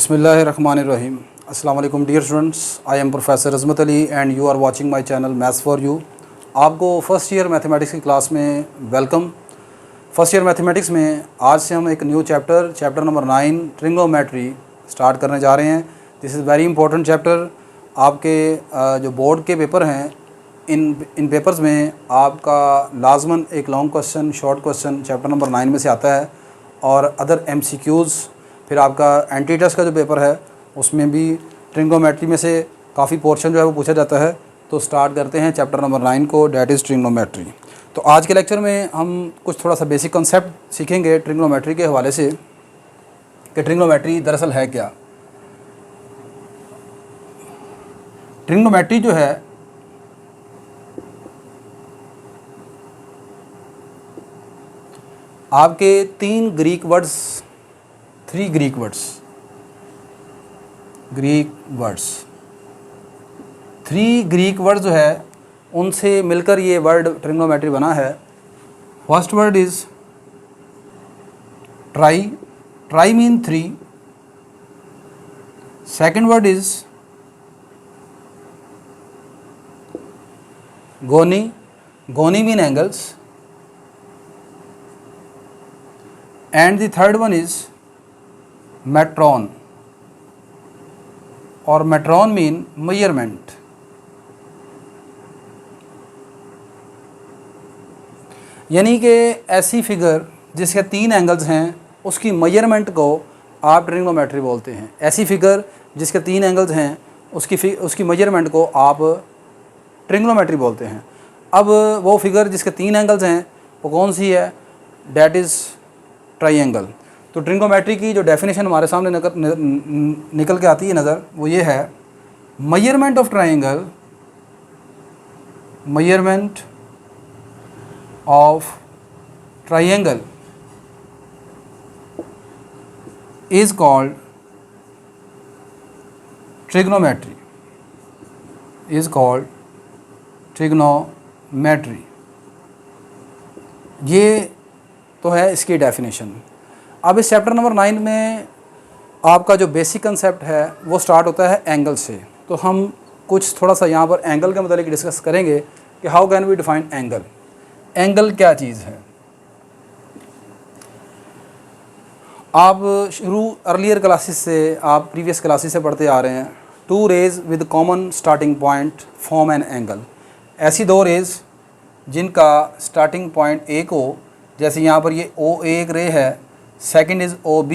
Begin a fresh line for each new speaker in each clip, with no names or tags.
बिस्मिल्लाहिर्रहमानिर्रहीम। अस्सलाम वालेकुम dear students, I am professor Azmat Ali and you are watching my channel maths for you. आपको first year mathematics की class में वेलकम। फर्स्ट ईयर मैथमेटिक्स में आज से हम एक new chapter number 9 trigonometry start करने जा रहे हैं। This is very important chapter. आपके जो बोर्ड के पेपर हैं इन पेपर्स में आपका लाजमन एक long question, short question chapter number 9 में से आता है और अदर MCQs। फिर आपका एंटी टेस्ट का जो पेपर है उसमें भी ट्रिग्नोमेट्री में से काफ़ी पोर्शन जो है वो पूछा जाता है। तो स्टार्ट करते हैं चैप्टर नंबर 9 को, डैट इज़ ट्रिग्नोमेट्री। तो आज के लेक्चर में हम कुछ थोड़ा सा बेसिक कंसेप्ट सीखेंगे ट्रिग्नोमेट्री के हवाले से कि ट्रिग्नोमेट्री दरअसल है क्या। ट्रिग्नोमेट्री जो है आपके थ्री ग्रीक वर्ड्स जो है उनसे मिलकर ये वर्ड ट्रिग्नोमेट्री बना है। First word is tri mean 3। Second word is goni mean angles and the third one is metron और metron mean measurement। यानी कि ऐसी फिगर जिसके 3 एंगल्स हैं उसकी मेजरमेंट को आप ट्रिग्नोमेट्री बोलते हैं। ऐसी फिगर जिसके 3 एंगल्स हैं उसकी मेजरमेंट को आप ट्रिग्नोमेट्री बोलते हैं। अब वो फिगर जिसके 3 एंगल्स हैं वो कौन सी है? That is triangle. तो ट्रिग्नोमेट्री की जो डेफिनेशन हमारे सामने निकल के आती है नज़र, वो ये है, measurement of triangle is called trigonometry. ये तो है इसकी डेफिनेशन। अब इस चैप्टर नंबर 9 में आपका जो बेसिक कंसेप्ट है वो स्टार्ट होता है एंगल से। तो हम कुछ थोड़ा सा यहाँ पर एंगल के मतलब डिस्कस करेंगे कि how can we define angle. Angle क्या चीज़ है? आप अर्लियर क्लासेस से, आप प्रीवियस क्लासेस से पढ़ते आ रहे हैं, 2 rays with common starting point form an angle. ऐसी 2 रेज जिनका स्टार्टिंग पॉइंट एक हो, जैसे यहाँ पर ये OA एक रे है, सेकंड इज़ OB,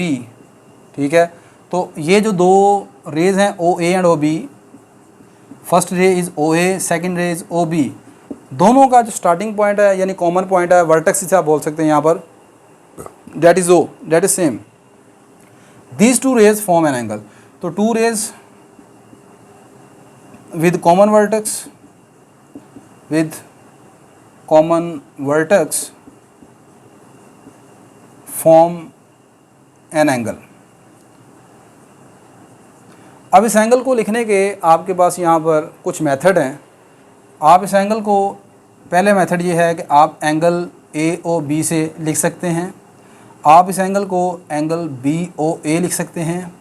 ठीक है। तो ये जो 2 रेज हैं OA and OB, first ray is OA, second रे इज़ OB, दोनों का जो स्टार्टिंग पॉइंट है यानी कॉमन पॉइंट है, वर्टेक्स से आप बोल सकते हैं यहाँ पर, that is O, that is same. These 2 rays form an angle. तो 2 rays with common vertex form an angle. अब इस एंगल को लिखने के आपके पास यहाँ पर कुछ मेथड हैं। आप इस एंगल को, पहले मेथड ये है कि आप एंगल AOB से लिख सकते हैं। आप इस एंगल को एंगल BOA लिख सकते हैं।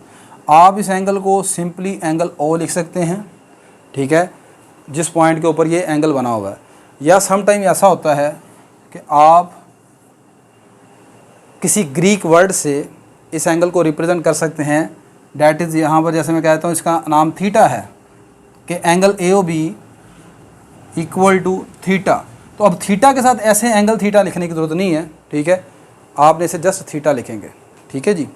आप इस एंगल को सिंपली एंगल O लिख सकते हैं, ठीक है, जिस पॉइंट के ऊपर ये एंगल बना हुआ है। या सम टाइम ऐसा होता है कि आप किसी ग्रीक वर्ड से इस एंगल को रिप्रेजेंट कर सकते हैं। डैट इज़, यहाँ पर जैसे मैं कहता हूँ इसका नाम थीटा है कि angle AOB equal to theta. तो अब थीटा के साथ ऐसे एंगल थीटा लिखने की ज़रूरत नहीं है, ठीक है, आपने इसे जस्ट थीटा लिखेंगे, ठीक है जी।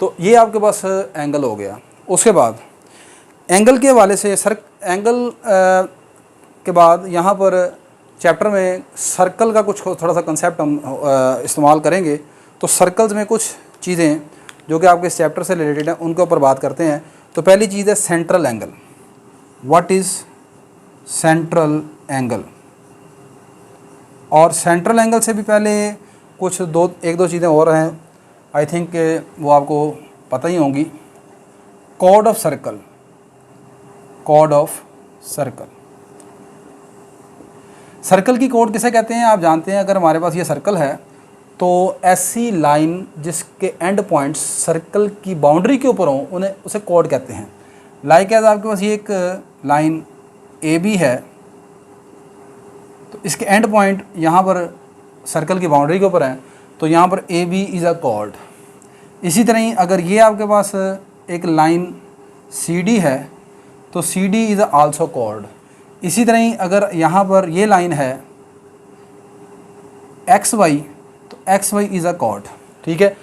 तो ये आपके पास एंगल हो गया। उसके बाद एंगल के हवाले से एंगल के बाद यहाँ पर चैप्टर में सर्कल का कुछ थोड़ा सा कंसेप्ट हम इस्तेमाल करेंगे। तो सर्कल्स में कुछ चीज़ें जो कि आपके इस चैप्टर से रिलेटेड हैं उनके ऊपर बात करते हैं। तो पहली चीज़ है central angle. What is central angle? और सेंट्रल एंगल से भी पहले कुछ एक दो चीज़ें और हैं, आई थिंक वो आपको पता ही होंगी। Chord of circle. सर्कल की कोड किसे कहते हैं आप जानते हैं? अगर हमारे पास ये सर्कल है तो ऐसी लाइन जिसके एंड पॉइंट्स सर्कल की बाउंड्री के ऊपर हों उन्हें उसे कॉर्ड कहते हैं। लाइक एज आपके पास ये एक लाइन ए बी है, तो इसके एंड पॉइंट यहाँ पर सर्कल की बाउंड्री के ऊपर हैं, तो यहाँ पर A B is a chord. इसी तरह ही अगर ये आपके पास एक लाइन सी डी है तो C D is also chord. इसी तरह ही अगर यहाँ पर ये लाइन है एक्स वाई, तो X Y is a chord. ठीक है,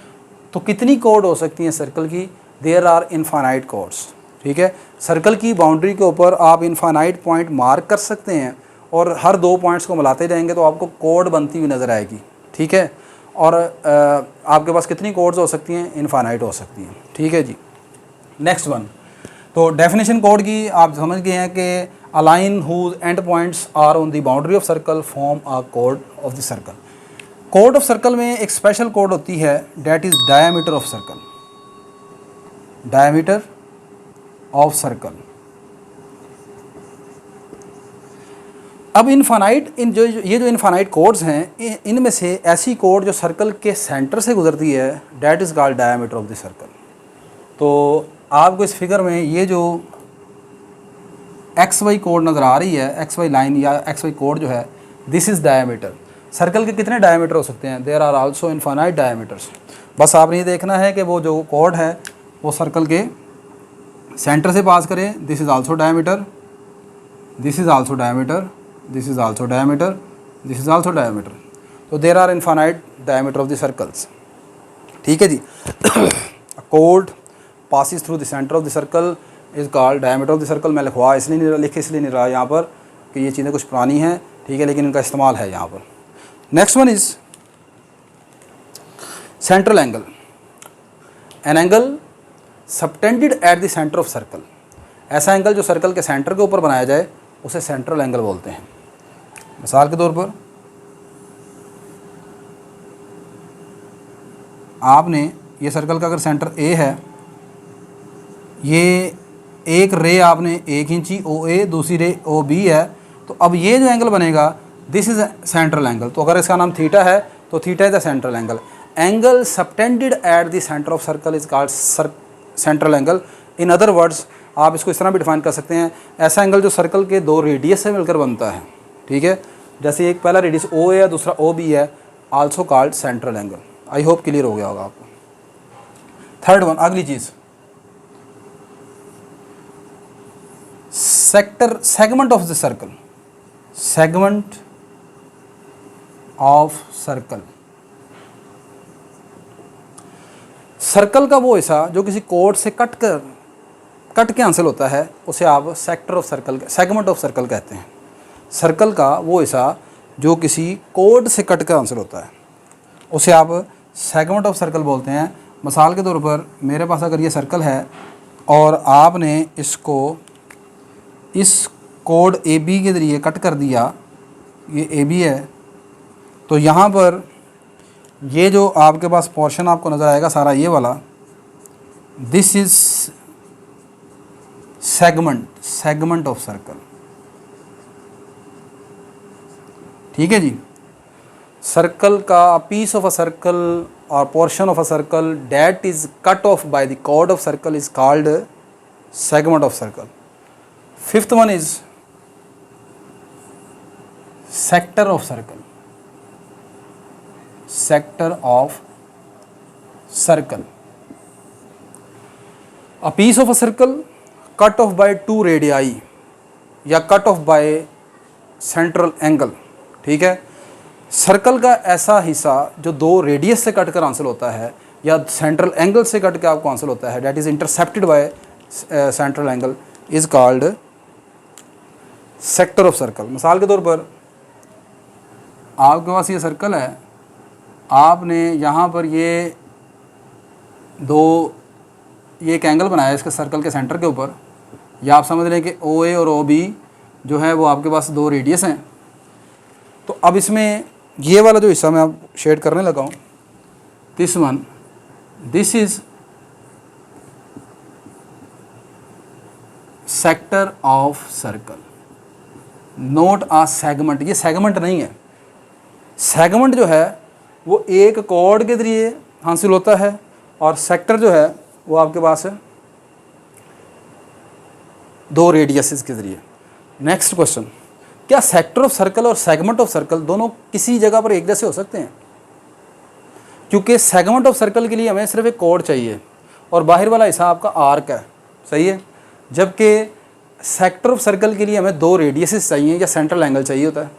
तो कितनी कॉर्ड हो सकती हैं सर्कल की? There are infinite chords. ठीक है, सर्कल की बाउंड्री के ऊपर आप इनफाइनाइट पॉइंट मार्क कर सकते हैं और हर दो पॉइंट्स को मिलाते जाएंगे तो आपको कॉर्ड बनती हुई नज़र आएगी। ठीक है, और आपके पास कितनी कॉर्ड्स हो सकती हैं? इनफाइनाइट हो सकती हैं। ठीक है जी, नेक्स्ट वन। तो डेफिनेशन कॉर्ड की आप समझ गए हैं कि a line whose end points are on the boundary of circle form a chord of the circle. Chord of circle में एक स्पेशल कॉर्ड होती है, that is diameter of circle. Diameter of circle. अब इनफाइनाइट ये जो infinite chords हैं, इनमें से ऐसी कॉर्ड जो सर्कल के सेंटर से गुजरती है, that is called diameter of the circle. तो आपको इस फिगर में ये जो एक्स वाई कोड नज़र आ रही है, एक्स वाई लाइन या एक्स वाई कोड जो है, दिस इज़ डायमीटर। सर्कल के कितने डायमीटर हो सकते हैं? There are also infinite diameters. बस आपने ये देखना है कि वो जो कोड है वो सर्कल के सेंटर से पास करें। This is also diameter, this is also diameter, this is also diameter, this is also diameter. तो there are infinite diameter of the circles. ठीक है जी। कोड passes through the centre of the circle is called diameter of the circle. मैं लिखवा इसलिए नहीं रहा, लिखे इसलिए नहीं रहा यहाँ पर कि ये चीज़ें कुछ पुरानी हैं, ठीक है, लेकिन इनका इस्तेमाल है यहाँ पर। Next one is central angle. An angle subtended at the centre of circle. ऐसा एंगल जो सर्कल के सेंटर के ऊपर बनाया जाए उसे सेंट्रल एंगल बोलते हैं। मिसाल के तौर पर आपने ये सर्कल का अगर सेंटर ए है, ये एक रे आपने 1 इंची ओ ए, दूसरी रे ओ बी है, तो अब ये जो एंगल बनेगा दिस इज़ सेंट्रल एंगल। तो अगर इसका नाम थीटा है तो theta is the central angle. Angle subtended at the centre of circle is called central angle. In other words आप इसको इस तरह भी डिफाइन कर सकते हैं, ऐसा एंगल जो सर्कल के दो रेडियस से मिलकर बनता है। ठीक है, जैसे एक पहला रेडियस ओ है, दूसरा ओ बी है, also called central angle. I hope clear हो गया होगा आपको। थर्ड वन, अगली चीज़, sector segment of the circle. Segment of circle. Circle का वो हिस्सा जो किसी कोड से कट के हासिल होता है उसे आप sector of circle, segment of circle कहते हैं। सर्कल का वो हिस्सा जो किसी कोड से कट कर हासिल होता है उसे आप सेगमेंट ऑफ सर्कल बोलते हैं। मिसाल के तौर पर मेरे पास अगर ये सर्कल है और आपने इसको इस कोड ए बी के ज़रिए कट कर दिया, ये ए बी है, तो यहाँ पर ये जो आपके पास पोर्शन आपको नज़र आएगा सारा ये वाला, this is segment of circle. ठीक है जी। सर्कल का पीस ऑफ अ सर्कल और portion of a circle that is cut off by the chord of circle is called segment of circle. Fifth one is sector of circle. Sector of circle, a piece of a circle cut off by 2 radii या cut off by central angle. ठीक है, circle का ऐसा हिस्सा जो 2 radius से cut कर हासिल होता है या सेंट्रल एंगल से कट के आपको हासिल होता है, that is intercepted bye central angle, is called sector of circle. मिसाल के तौर पर आपके पास ये सर्कल है, आपने यहाँ पर ये एक एंगल बनाया इसके सर्कल के सेंटर के ऊपर, या आप समझ लें कि ओ ए और ओ बी जो है वो आपके पास 2 रेडियस हैं। तो अब इसमें ये वाला जो हिस्सा मैं अब शेड करने लगा हूँ, this one, this is sector of circle, note a segment. ये सेगमेंट नहीं है। सेगमेंट जो है वो एक कॉर्ड के जरिए हासिल होता है, और सेक्टर जो है वो आपके पास है 2 रेडियसेस के ज़रिए। नेक्स्ट क्वेश्चन, क्या सेक्टर ऑफ सर्कल और सेगमेंट ऑफ सर्कल दोनों किसी जगह पर एक जैसे हो सकते हैं? क्योंकि सेगमेंट ऑफ सर्कल के लिए हमें सिर्फ एक कॉर्ड चाहिए और बाहर वाला हिस्सा आपका आर्क है, सही है, जबकि सेक्टर ऑफ सर्कल के लिए हमें 2 रेडियसेस चाहिए या सेंट्रल एंगल चाहिए होता है।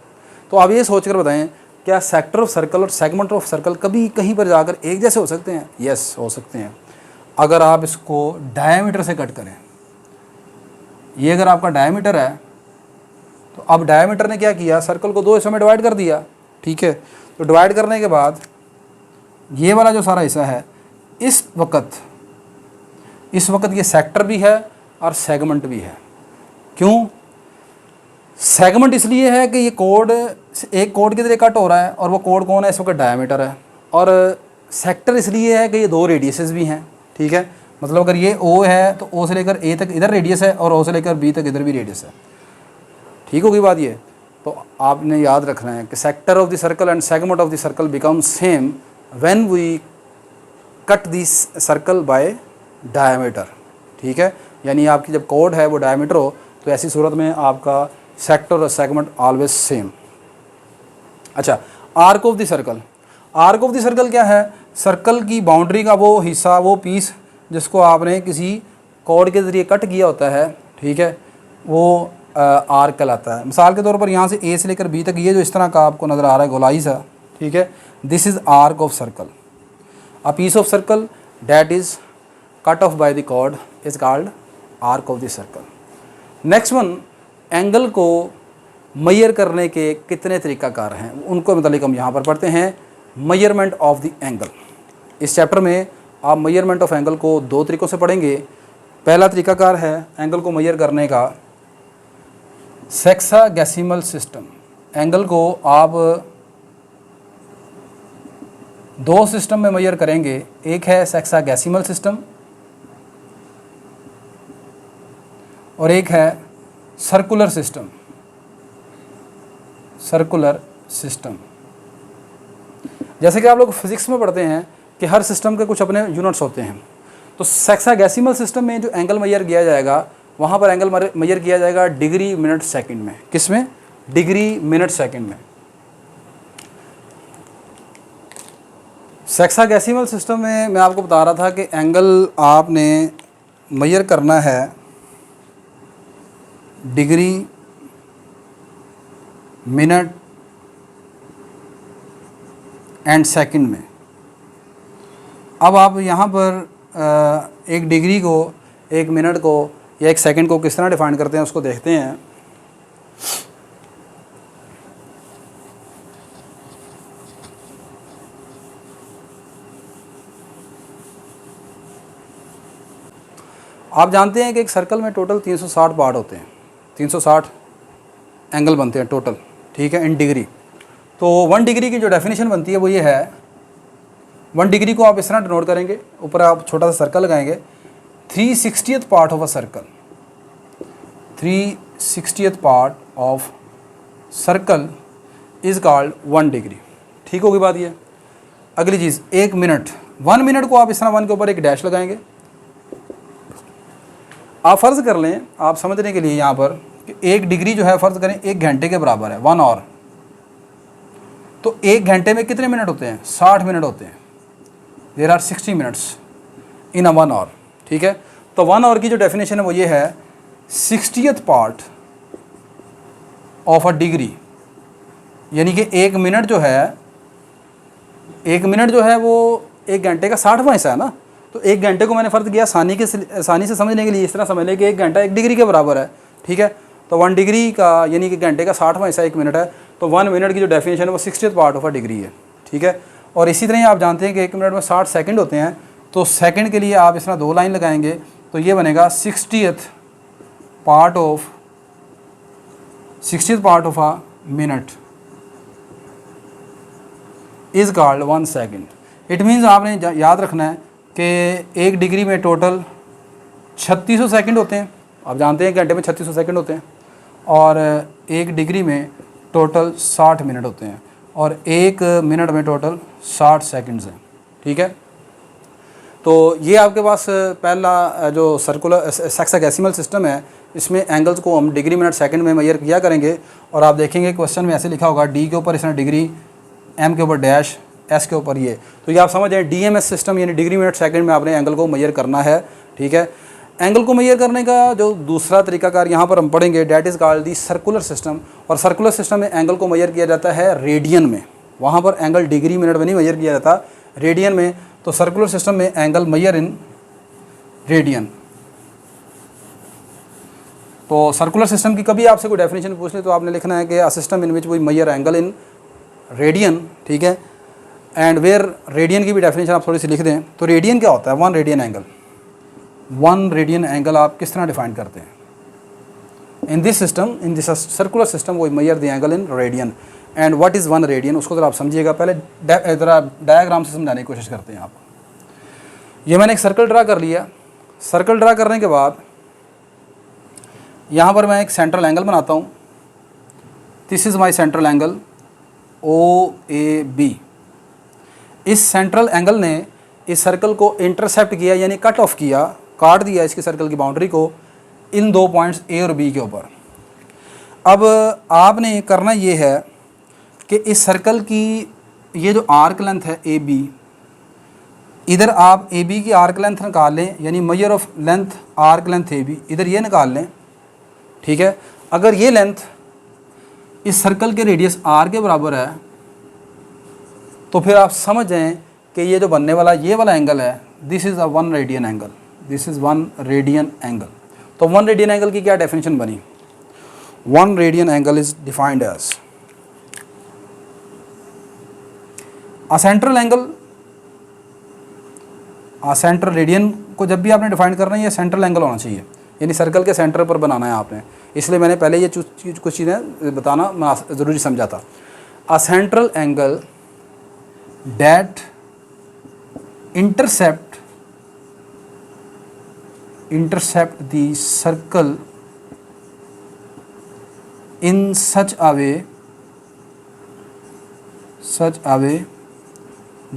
तो आप ये सोचकर बताएं, क्या सेक्टर ऑफ सर्कल और सेगमेंट ऑफ सर्कल कभी कहीं पर जाकर एक जैसे हो सकते हैं? यस, हो सकते हैं। अगर आप इसको डायमीटर से कट करें, ये अगर आपका डायमीटर है, तो अब डायमीटर ने क्या किया, सर्कल को 2 हिस्सों में डिवाइड कर दिया, ठीक है। तो डिवाइड करने के बाद ये वाला जो सारा हिस्सा है, इस वक्त ये सेक्टर भी है और सेगमेंट भी है। क्यों? सेगमेंट इसलिए है कि ये कोड एक कोड के जरिए कट हो रहा है, और वो कोड कौन है, इस वक्त डायमीटर है। और सेक्टर इसलिए है कि ये 2 रेडियसेस भी हैं, ठीक है। मतलब अगर ये O है तो O से लेकर A तक इधर रेडियस है, और O से लेकर B तक इधर भी रेडियस है। ठीक होगी बात ये? तो आपने याद रखना है कि sector of the circle and segment of the circle become same when we cut this circle by diameter, ठीक है। यानी आपकी जब कोड है वो डायमीटर हो, तो ऐसी सूरत में आपका सेक्टर और सेगमेंट ऑलवेज सेम। अच्छा, arc of the circle. Arc of the circle क्या है? सर्कल की बाउंड्री का वो हिस्सा, वो पीस जिसको आपने किसी कोड के ज़रिए कट किया होता है, ठीक है, वो आर्क कहलाता है। मिसाल के तौर पर यहाँ से A से लेकर B तक ये जो इस तरह का आपको नज़र आ रहा है गोलाई सा, ठीक है, this is arc of circle. A piece of circle that is cut off by the chord is called arc of the circle. Next one, angle को मेजर करने के कितने तरीक़ाकार हैं, उनको मतलब हम यहाँ पर पढ़ते हैं। Measurement of the angle. इस चैप्टर में आप मेजरमेंट ऑफ एंगल को 2 तरीक़ों से पढ़ेंगे। पहला तरीक़ाकार है एंगल को मेजर करने का सेक्सागेसिमल सिस्टम। एंगल को आप 2 सिस्टम में मेजर करेंगे। एक है सेक्सागेसिमल सिस्टम और एक है सर्कुलर सिस्टम। सर्कुलर सिस्टम, जैसे कि आप लोग फिज़िक्स में पढ़ते हैं कि हर सिस्टम के कुछ अपने यूनिट्स होते हैं। तो सेक्सागेसिमल सिस्टम में जो एंगल मेजर किया जाएगा, वहाँ पर एंगल मेजर किया जाएगा डिग्री मिनट सेकंड में। किस में? डिग्री मिनट सेकंड में। सेक्सागेसिमल सिस्टम में मैं आपको बता रहा था कि एंगल आपने मेजर करना है डिग्री मिनट एंड सेकंड में। अब आप यहाँ पर एक डिग्री को, एक मिनट को या एक सेकंड को किस तरह डिफाइन करते हैं उसको देखते हैं। आप जानते हैं कि एक सर्कल में टोटल 360 पार्ट होते हैं, 360 एंगल बनते हैं टोटल, ठीक है, इन डिग्री। तो 1 डिग्री की जो डेफिनेशन बनती है वो ये है, 1 डिग्री को आप इस तरह डिनोट करेंगे, ऊपर आप छोटा सा सर्कल लगाएंगे, 360th part of a circle. 360th part of circle is called 1 degree. ठीक होगी बात ये? अगली चीज़, 1 मिनट। 1 मिनट को आप इस तरह 1 के ऊपर एक डैश लगाएंगे। आप फ़र्ज़ कर लें, आप समझने के लिए यहाँ पर, कि 1 डिग्री जो है फ़र्ज़ करें 1 घंटे के बराबर है, 1 आवर। तो 1 घंटे में कितने मिनट होते हैं? 60 मिनट होते हैं। There are 60 minutes in a 1 hour, ठीक है। तो 1 आवर की जो डेफिनेशन है वो ये है, 60th part of a degree, यानी कि 1 मिनट जो है, 1 मिनट जो है वो 1 घंटे का 60वां हिस्सा है ना। तो 1 घंटे को मैंने फ़र्ज़ किया आसानी से समझने के लिए, इस तरह समझ लें कि 1 घंटा 1 डिग्री के बराबर है, ठीक है। तो 1 डिग्री का यानी कि घंटे का 60वां हिस्सा 1 मिनट है। तो 1 मिनट की जो डेफिनेशन है वो 60th part of a degree है, ठीक है। और इसी तरह ही आप जानते हैं कि 1 मिनट में 60 सेकंड होते हैं। तो सेकंड के लिए आप इस तरह 2 लाइन लगाएंगे, तो ये बनेगा 60th part of a minute is called 1 second. It means आपने याद रखना है कि 1 डिग्री में टोटल 3600 सेकंड होते हैं। आप जानते हैं घंटे में 3600 सेकंड होते हैं, और 1 डिग्री में टोटल 60 मिनट होते हैं। और 1 मिनट में टोटल 60 सेकंड्स हैं। ठीक है, तो ये आपके पास पहला जो सर्कुलर हेक्साडेसिमल सिस्टम है, इसमें एंगल्स को हम डिग्री मिनट सेकंड में मेजर किया करेंगे। और आप देखेंगे क्वेश्चन में ऐसे लिखा होगा, डी के ऊपर इसने डिग्री, एम के ऊपर डैश, एस के ऊपर ये। तो ये आप समझ जाए डीएमएस सिस्टम यानी डिग्री मिनट सेकंड में आपने एंगल को मेजर करना है। ठीक है, एंगल को मेजर करने का जो दूसरा तरीकाकार यहाँ पर हम पढ़ेंगे, that is called the circular system. और सर्कुलर सिस्टम में एंगल को मेजर किया जाता है रेडियन में। वहाँ पर एंगल डिग्री मिनट में नहीं मेजर किया जाता, रेडियन में। तो सर्कुलर सिस्टम में एंगल मेजर इन रेडियन। तो सर्कुलर सिस्टम की कभी आपसे कोई डेफिनेशन पूछ ले तो आपने लिखना है कि a system in which we measure angle in radian. ठीक है, एंड वेयर रेडियन की भी डेफिनेशन आप थोड़ी सी लिख दें। तो रेडियन क्या होता है? 1 रेडियन एंगल। 1 रेडियन एंगल आप किस तरह डिफाइन करते हैं? In this system, in this circular system we measure the angle in radian. And what is 1 radian, उसको ज़रा आप समझिएगा। पहले ज़रा डायग्राम से समझाने की कोशिश करते हैं आप। ये मैंने एक सर्कल ड्रा कर लिया। सर्कल ड्रा करने के बाद यहाँ पर मैं एक सेंट्रल एंगल बनाता हूँ। This is my central angle OAB। इस सेंट्रल एंगल ने इस सर्कल को इंटरसेप्ट किया यानी कट ऑफ किया, काट दिया इसकी सर्कल की बाउंड्री को इन 2 पॉइंट्स A और B के ऊपर। अब आपने करना ये है कि इस सर्कल की ये जो आर्क लेंथ है AB, इधर आप AB की आर्क लेंथ निकाल लें, यानी measure of length arc length AB, इधर ये निकाल लें। ठीक है, अगर ये लेंथ इस सर्कल के रेडियस R के बराबर है तो फिर आप समझ जाएं कि ये जो बनने वाला ये वाला एंगल है, this is a 1 radian angle. This is 1 radian angle. तो 1 रेडियन एंगल की क्या डेफिनेशन बनी? 1 radian angle is defined as a central angle. Central radian को जब भी आपने डिफाइन करना है ये सेंट्रल एंगल होना चाहिए, यानी सर्कल के सेंटर पर बनाना है आपने। इसलिए मैंने पहले ये कुछ चीज़ें बताना ज़रूरी समझा था। अ central angle that intercept the circle in such a way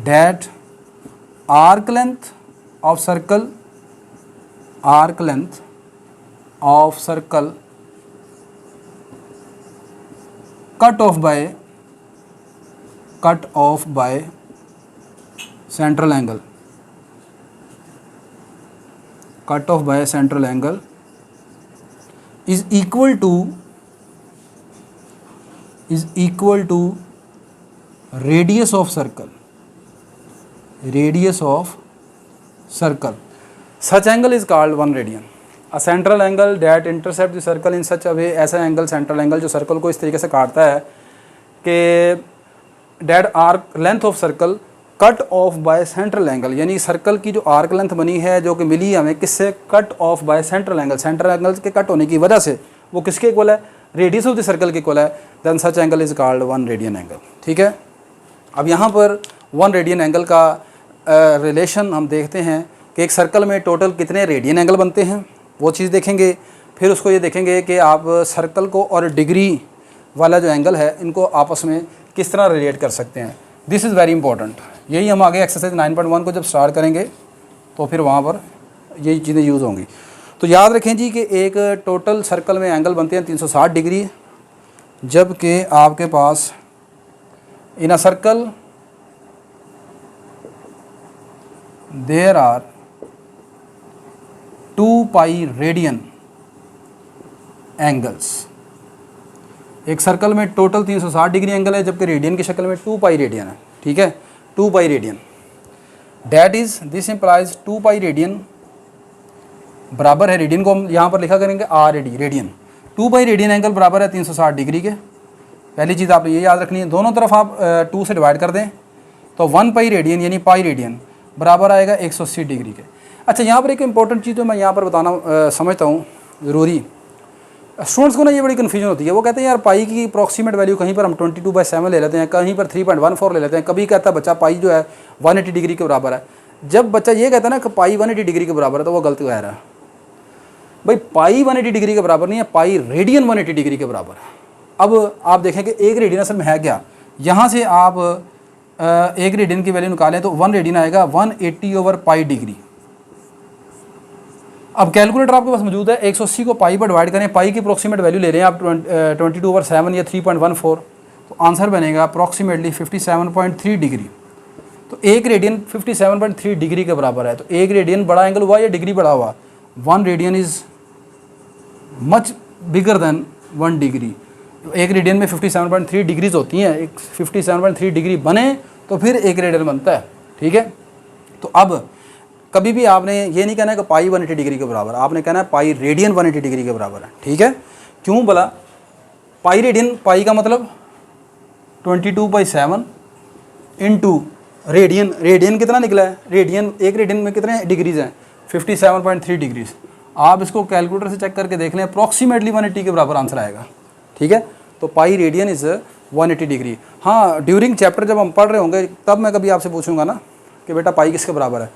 that arc length of circle cut off by central angle, cut off by a central angle is equal to radius of circle. Such angle is called 1 radian. A central angle that intercepts the circle in such a way, ऐसा angle central angle जो circle को इस तरीके से काटता है कि that arc length of circle cut off by central angle, यानी सर्कल की जो आर्क लेंथ बनी है जो कि मिली हमें किससे? Cut off by central angle. Central angle के कट होने की वजह से वो किसके इक्वल है? रेडियस ऑफ द सर्कल के इक्वल है। Then such angle is called 1 radian angle. ठीक है, अब यहाँ पर 1 रेडियन एंगल का रिलेशन हम देखते हैं कि एक सर्कल में टोटल कितने रेडियन एंगल बनते हैं, वो चीज़ देखेंगे। फिर उसको ये देखेंगे कि आप सर्कल को और डिग्री वाला जो एंगल है इनको आपस में किस तरह रिलेट कर सकते हैं। This is very important. यही हम आगे एक्सरसाइज 9.1 को जब स्टार्ट करेंगे तो फिर वहाँ पर यही चीज़ें यूज़ होंगी। तो याद रखें जी कि एक टोटल सर्कल में एंगल बनते हैं 360 डिग्री, जबकि आपके पास in a circle there are 2 pi radian angles. एक सर्कल में टोटल 360 डिग्री एंगल है, जबकि रेडियन की शक्ल में 2 पाई रेडियन है। ठीक है, 2 pi radian, that is this implies 2 pi radian बराबर है, रेडियन को हम यहाँ पर लिखा करेंगे RAD radian. 2 pi radian angle बराबर है 360 डिग्री के। पहली चीज़ आपने ये याद रखनी है, दोनों तरफ आप 2 से डिवाइड कर दें तो 1 पाई रेडियन यानी पाई रेडियन बराबर आएगा 180 डिग्री के। अच्छा, यहाँ पर एक इंपॉर्टेंट चीज़ तो मैं यहाँ पर बताना समझता हूँ ज़रूरी। स्टूडेंट्स को ना ये बड़ी कन्फ्यूजन होती है, वो कहते हैं यार पाई की अप्रॉक्सीमेट वैल्यू कहीं पर हम 22/7 ले लेते हैं, कहीं पर 3.14 ले लेते हैं, कभी कहता है बच्चा पाई जो है 180 डिग्री के बराबर है। जब बच्चा ये कहता है ना कि पाई 180 डिग्री के बराबर है तो वो गलत कह रहा है। भाई पाई 180 डिग्री के बराबर नहीं है, पाई रेडियन 180 डिग्री के बराबर है। अब आप देखें कि एक रेडियन असल में है क्या? यहाँ से आप 1 रेडियन की वैल्यू निकालें तो 1 रेडियन आएगा 180/पाई डिग्री। अब कैलकुलेटर आपके पास मौजूद है, 180 को पाई पर डिवाइड करें, पाई की अप्रोक्सीमेट वैल्यू ले रहे हैं आप 22/7 या 3.14, तो आंसर बनेगा अप्रोक्सीमेटली 57.3 डिग्री। तो 1 रेडियन 57.3 डिग्री के बराबर है। तो 1 रेडियन बड़ा एंगल हुआ या डिग्री बड़ा हुआ? 1 radian is much bigger than 1 degree. 1 radian में 57.3 डिग्रीज होती हैं, एक 57.3 डिग्री बने तो फिर 1 रेडियन बनता है, ठीक है। तो अब कभी भी आपने ये नहीं कहना है कि पाई 180 डिग्री के बराबर, आपने कहना है पाई रेडियन 180 डिग्री के बराबर है, ठीक है। क्यों बोला पाई रेडियन? पाई का मतलब 22/7 इंटू रेडियन। रेडियन कितना निकला है? रेडियन 1 रेडियन में कितने डिग्रीज हैं? 57.3 डिग्रीज। आप इसको कैलकुलेटर से चेक करके देख लें, अप्रॉक्सीमेटली 180 के बराबर आंसर आएगा, ठीक है। तो पाई रेडियन इज़ 180 डिग्री। हाँ, ड्यूरिंग चैप्टर जब हम पढ़ रहे होंगे तब मैं कभी आपसे पूछूंगा ना कि बेटा पाई किसके बराबर है,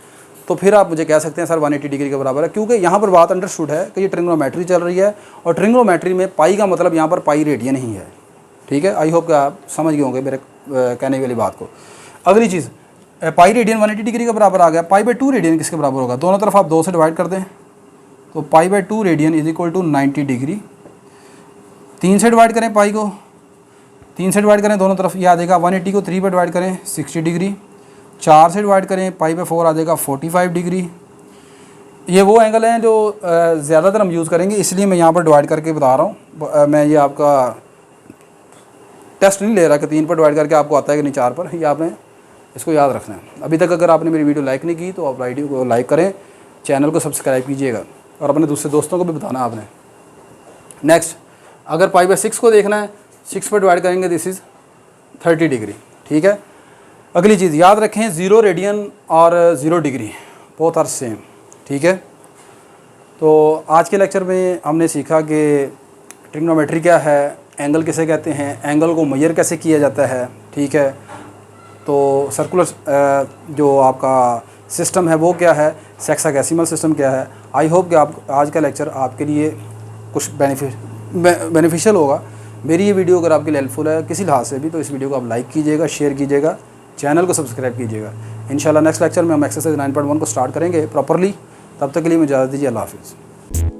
तो फिर आप मुझे कह सकते हैं सर 180 डिग्री के बराबर है, क्योंकि यहाँ पर बात अंडरस्टूड है कि ये ट्रिग्नोमेट्री चल रही है और ट्रिग्नोमेट्री में पाई का मतलब यहाँ पर पाई रेडियन ही है, ठीक है। आई होप कि आप समझ गए होंगे मेरे कहने वाली बात को। अगली चीज़, पाई रेडियन 180 डिग्री के बराबर आ गया। पाई/2 रेडियन किसके बराबर होगा? दोनों तरफ आप 2 से डिवाइड कर दें, तो पाई/2 radian is equal to 90 degree. 3 से डिवाइड करें पाई को, 3 से डिवाइड करें दोनों तरफ, ये आ जाएगा 180 को 3 पर डिवाइड करें 60 डिग्री। 4 से डिवाइड करें पाई/4 आ जाएगा 45 डिग्री। ये वो एंगल हैं जो ज़्यादातर हम यूज़ करेंगे, इसलिए मैं यहाँ पर डिवाइड करके बता रहा हूँ। मैं ये आपका टेस्ट नहीं ले रहा कि 3 पर डिवाइड करके आपको आता है कि नहीं 4 पर, ये आपने इसको याद रखना है। अभी तक अगर आपने मेरी वीडियो लाइक नहीं की तो आप वीडियो को लाइक करें, चैनल को सब्सक्राइब कीजिएगा और अपने दूसरे दोस्तों को भी बताना आपने। नेक्स्ट, अगर पाई/6 को देखना है, 6 पर डिवाइड करेंगे, दिस इज़ 30 डिग्री, ठीक है। अगली चीज़ याद रखें, 0 रेडियन और 0 डिग्री बोथ आर सेम, ठीक है। तो आज के लेक्चर में हमने सीखा कि ट्रिग्नोमेट्री क्या है, एंगल किसे कहते हैं, एंगल को मेजर कैसे किया जाता है, ठीक है। तो सर्कुलर जो आपका सिस्टम है वो क्या है, सेक्साडेसिमल सिस्टम क्या है। आई होप कि आप आज का लेक्चर आपके लिए कुछ बेनिफिशियल होगा। मेरी ये वीडियो अगर आपके लिए हेल्पफुल है किसी लिहाज से भी, तो इस वीडियो को आप लाइक कीजिएगा, शेयर कीजिएगा, चैनल को सब्सक्राइब कीजिएगा। इंशाल्लाह नेक्स्ट लेक्चर में हम एक्सरसाइज 9.1 को स्टार्ट करेंगे प्रॉपरली। तब तक के लिए मुझे इजाज़त दीजिए। अल्लाह हाफ़िज़।